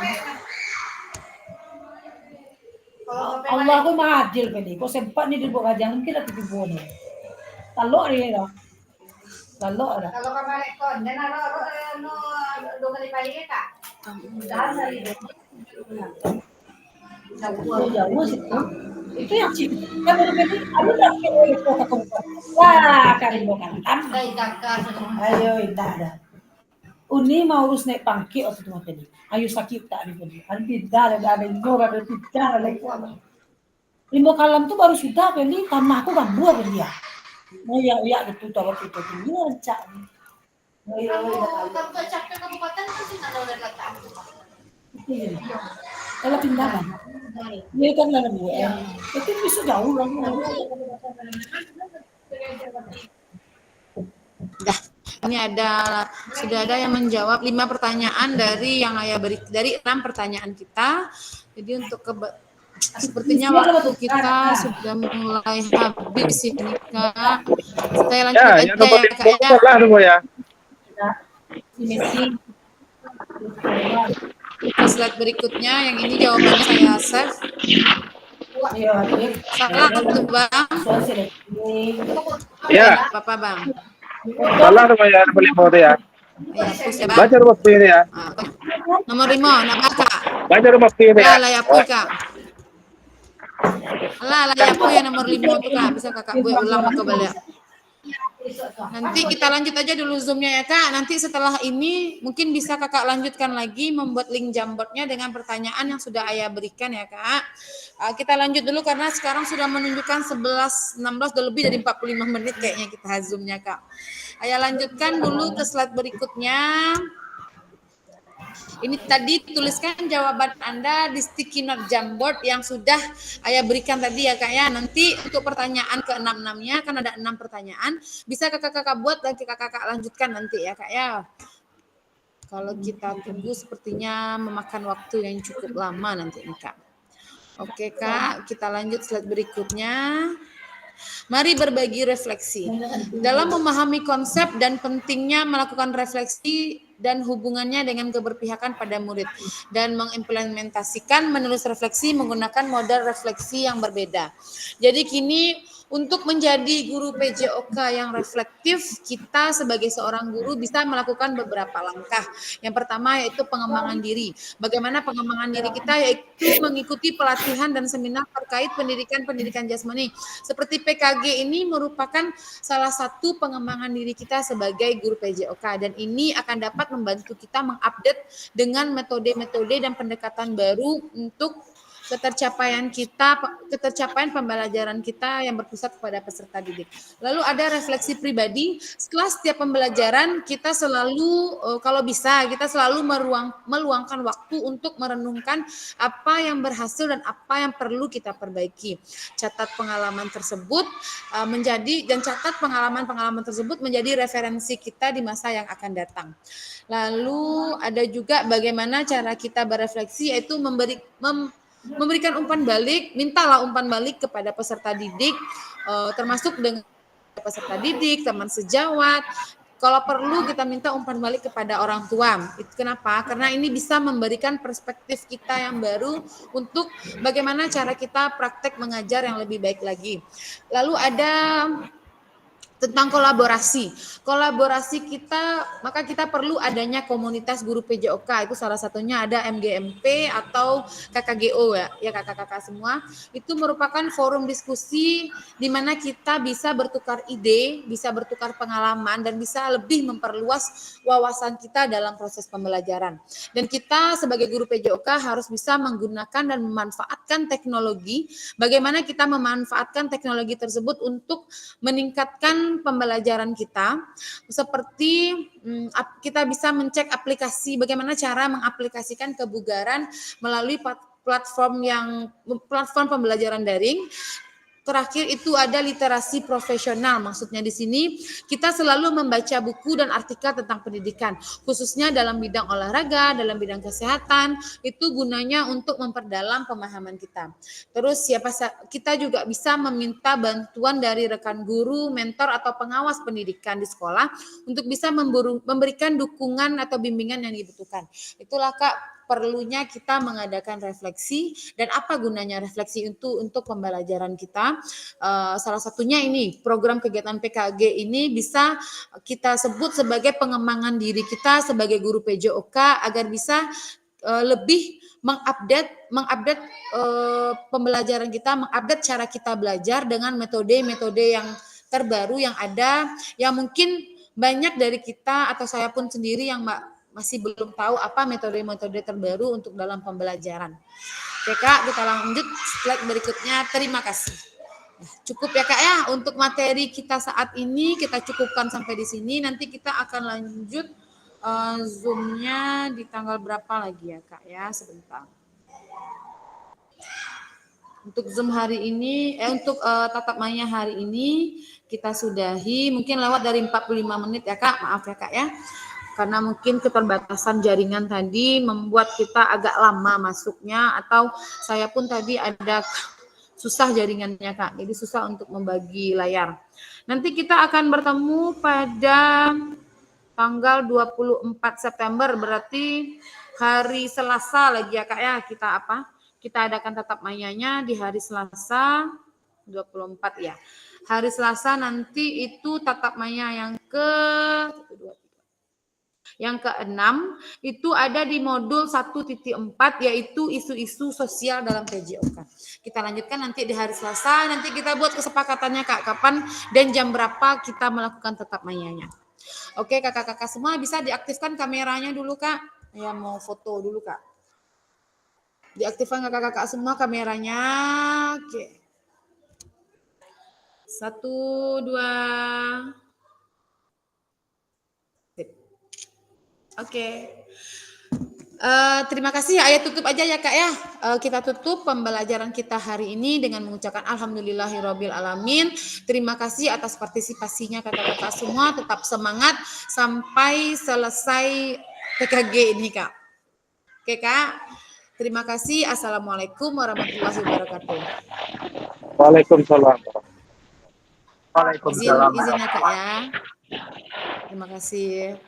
Allah aku mahadil Feli, kok sempat nih dibuka jangan kita tipu nih. Kalau dia dah. Kalau ada.
Kalau kemarin kon, dan ada no 2 kali pagi kak. Dah dari
jauh situ. Itu yang sih. Kan berbeda. Ada tak oleh kota kabupaten. Wah, kari bukan. Ayo, tidak ada. Uni mau urus naik pangki atau cuma tadi. Ayo sakit tak di sini. Tidak ada igor ada tidak ada lagi. Lima kalam tu baru sudah beli tanah aku kan dua beli ya. Mau ya itu tahu itu ini rancak.
kalau capek kabupaten pasti ada udah datang.
Kalau pindah kan, dia kan dalam gue. Itu bisa jauh lah.
Dah, ini sudah ada yang menjawab 5 pertanyaan dari yang ayah beri dari 6 pertanyaan kita. Jadi untuk sepertinya waktu kita sudah mulai habis ini Kak. Saya lanjut aja ya Kak ya. Ke slide berikutnya yang ini jawabannya saya save. Salah tuh Bang.
Ya.
Apa Bang?
Salah rumah ya boleh mau ya.
Ya,
Baca rumah pilih ya.
Nomor 5, nama Kak.
Baca rumah pilih ya.
Lah ya Kak. Lah ya ya nomor 5 tuh Kak, bisa Kakak gue ulang ke balik. Nanti kita lanjut aja dulu Zoom-nya ya Kak. Nanti setelah ini mungkin bisa Kakak lanjutkan lagi membuat link Jamboardnya dengan pertanyaan yang sudah Ayah berikan ya Kak. Kita lanjut dulu karena sekarang sudah menunjukkan 11.16 udah lebih dari 45 menit kayaknya kita Zoom-nya Kak. Ayah lanjutkan dulu ke slide berikutnya. Ini tadi tuliskan jawaban Anda di sticky note Jamboard yang sudah Ayah berikan tadi ya Kak ya. Nanti untuk pertanyaan ke-6-6-nya kan ada 6 pertanyaan. Bisa kakak-kakak buat dan kakak-kakak lanjutkan nanti ya Kak ya. Kalau kita tunggu sepertinya memakan waktu yang cukup lama nanti nih Kak. Oke Kak, kita lanjut slide berikutnya. Mari berbagi refleksi. Dalam memahami konsep dan pentingnya melakukan refleksi dan hubungannya dengan keberpihakan pada murid, dan mengimplementasikan menulis refleksi menggunakan model refleksi yang berbeda. Jadi kini untuk menjadi guru PJOK yang reflektif, kita sebagai seorang guru bisa melakukan beberapa langkah. Yang pertama yaitu pengembangan diri. Bagaimana pengembangan diri kita, yaitu mengikuti pelatihan dan seminar terkait pendidikan jasmani. Seperti PKG ini merupakan salah satu pengembangan diri kita sebagai guru PJOK, dan ini akan dapat membantu kita mengupdate dengan metode-metode dan pendekatan baru untuk ketercapaian pembelajaran kita yang berpusat kepada peserta didik. Lalu ada refleksi pribadi. Setelah setiap pembelajaran kita selalu kalau bisa kita selalu meluangkan waktu untuk merenungkan apa yang berhasil dan apa yang perlu kita perbaiki. Catat pengalaman tersebut menjadi referensi kita di masa yang akan datang. Lalu ada juga bagaimana cara kita berefleksi, yaitu memberikan umpan balik, mintalah umpan balik kepada peserta didik, termasuk dengan peserta didik, teman sejawat. Kalau perlu kita minta umpan balik kepada orang tua. Itu kenapa? Karena ini bisa memberikan perspektif kita yang baru untuk bagaimana cara kita praktek mengajar yang lebih baik lagi. Lalu ada tentang kolaborasi kita, maka kita perlu adanya komunitas guru PJOK. Itu salah satunya ada MGMP atau KKGO ya kakak-kakak semua. Itu merupakan forum diskusi di mana kita bisa bertukar ide, bisa bertukar pengalaman, dan bisa lebih memperluas wawasan kita dalam proses pembelajaran. Dan kita sebagai guru PJOK harus bisa menggunakan dan memanfaatkan teknologi. Bagaimana kita memanfaatkan teknologi tersebut untuk meningkatkan pembelajaran kita, seperti kita bisa mencek aplikasi, bagaimana cara mengaplikasikan kebugaran melalui platform pembelajaran daring. Terakhir itu ada literasi profesional. Maksudnya di sini kita selalu membaca buku dan artikel tentang pendidikan, khususnya dalam bidang olahraga, dalam bidang kesehatan. Itu gunanya untuk memperdalam pemahaman kita. Terus kita juga bisa meminta bantuan dari rekan guru, mentor atau pengawas pendidikan di sekolah untuk bisa memberikan dukungan atau bimbingan yang dibutuhkan. Itulah Kak, perlunya kita mengadakan refleksi. Dan apa gunanya refleksi itu untuk pembelajaran kita? Salah satunya ini program kegiatan PKG ini bisa kita sebut sebagai pengembangan diri kita sebagai guru PJOK agar bisa lebih mengupdate pembelajaran kita, mengupdate cara kita belajar dengan metode-metode yang terbaru yang ada, yang mungkin banyak dari kita atau saya pun sendiri yang masih belum tahu apa metode-metode terbaru untuk dalam pembelajaran. Oke Kak, kita lanjut slide berikutnya. Terima kasih. Cukup ya Kak ya untuk materi kita saat ini, kita cukupkan sampai di sini. Nanti kita akan lanjut Zoom-nya di tanggal berapa lagi ya Kak ya, sebentar. Untuk Zoom hari ini, untuk tatap maya hari ini kita sudahi, mungkin lewat dari 45 menit ya Kak, maaf ya Kak ya. Karena mungkin keterbatasan jaringan tadi membuat kita agak lama masuknya, atau saya pun tadi ada susah jaringannya Kak, jadi susah untuk membagi layar. Nanti kita akan bertemu pada tanggal 24 September, berarti hari Selasa lagi ya Kak ya, kita adakan tatap mayanya di hari Selasa 24 ya. Hari Selasa nanti itu tatap maya yang ke-6 itu ada di modul 1.4, yaitu isu-isu sosial dalam PJOK. Kita lanjutkan nanti di hari Selasa, nanti kita buat kesepakatannya Kak, kapan dan jam berapa kita melakukan tatap mayanya. Oke kakak-kakak semua, bisa diaktifkan kameranya dulu Kak. Ya mau foto dulu Kak. Diaktifkan kakak-kakak semua kameranya. Oke. 1, 2. Oke. Terima kasih. Ayat tutup aja ya Kak ya. Kita tutup pembelajaran kita hari ini dengan mengucapkan alhamdulillahirabbil alamin. Terima kasih atas partisipasinya kakak-kakak semua. Tetap semangat sampai selesai PKG ini Kak. Oke Kak. Terima kasih. Assalamualaikum warahmatullahi wabarakatuh.
Waalaikumsalam.
Izin ya Kak ya. Terima kasih.